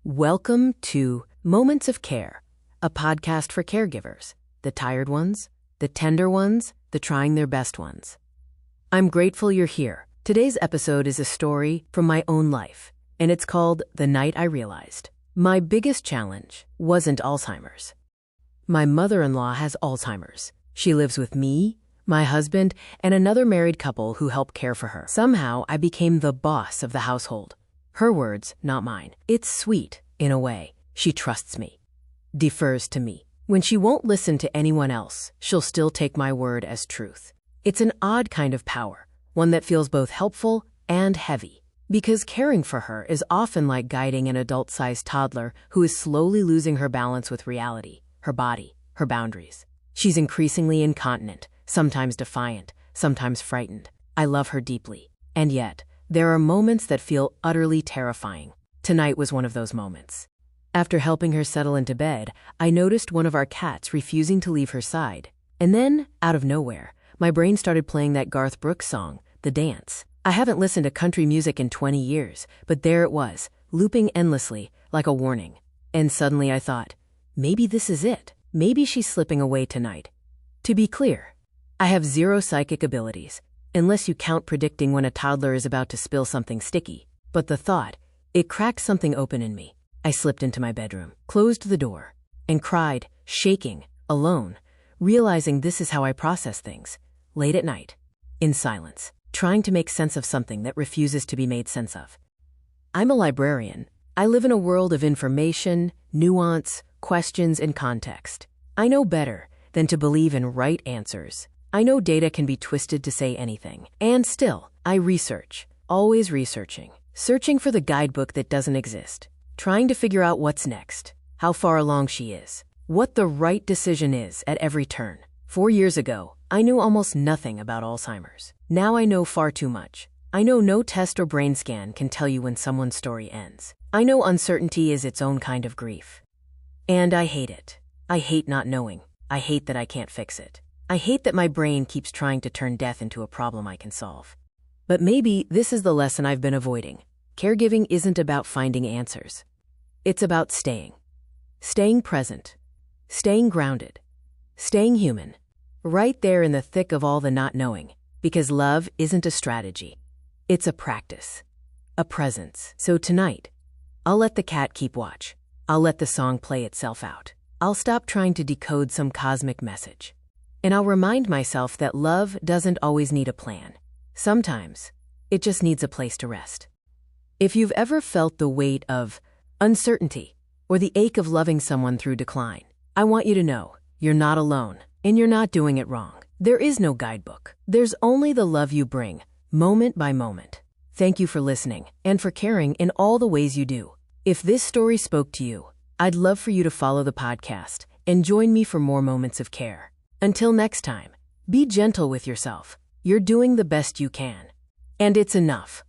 Welcome to Moments of Care, a podcast for caregivers, the tired ones, the tender ones, the trying their best ones. I'm grateful you're here. Today's episode is a story from my own life, and it's called The Night I Realized. My biggest challenge wasn't Alzheimer's. My mother-in-law has Alzheimer's. She lives with me, my husband, and another married couple who help care for her. Somehow, I became the boss of the household. Her words, not mine. It's sweet, in a way. She trusts me, defers to me. When she won't listen to anyone else, she'll still take my word as truth. It's an odd kind of power, one that feels both helpful and heavy, because caring for her is often like guiding an adult-sized toddler who is slowly losing her balance with reality, her body, her boundaries. She's increasingly incontinent, sometimes defiant, sometimes frightened. I love her deeply, and yet, there are moments that feel utterly terrifying. Tonight was one of those moments. After helping her settle into bed, I noticed one of our cats refusing to leave her side. And then, out of nowhere, my brain started playing that Garth Brooks song, The Dance. I haven't listened to country music in 20 years, but there it was, looping endlessly, like a warning. And suddenly I thought, maybe this is it. Maybe she's slipping away tonight. To be clear, I have zero psychic abilities, unless you count predicting when a toddler is about to spill something sticky. But the thought, it cracked something open in me. I slipped into my bedroom, closed the door, and cried, shaking, alone, realizing this is how I process things, late at night, in silence, trying to make sense of something that refuses to be made sense of. I'm a librarian. I live in a world of information, nuance, questions, and context. I know better than to believe in right answers. I know data can be twisted to say anything. And still, I research, always researching, searching for the guidebook that doesn't exist, trying to figure out what's next, how far along she is, what the right decision is at every turn. 4 years ago, I knew almost nothing about Alzheimer's. Now I know far too much. I know no test or brain scan can tell you when someone's story ends. I know uncertainty is its own kind of grief. And I hate it. I hate not knowing. I hate that I can't fix it. I hate that my brain keeps trying to turn death into a problem I can solve. But maybe this is the lesson I've been avoiding. Caregiving isn't about finding answers. It's about staying. Staying present. Staying grounded. Staying human. Right there in the thick of all the not knowing. Because love isn't a strategy. It's a practice. A presence. So tonight, I'll let the cat keep watch. I'll let the song play itself out. I'll stop trying to decode some cosmic message. And I'll remind myself that love doesn't always need a plan. Sometimes, it just needs a place to rest. If you've ever felt the weight of uncertainty or the ache of loving someone through decline, I want you to know you're not alone and you're not doing it wrong. There is no guidebook. There's only the love you bring, moment by moment. Thank you for listening and for caring in all the ways you do. If this story spoke to you, I'd love for you to follow the podcast and join me for more moments of care. Until next time, be gentle with yourself. You're doing the best you can. And it's enough.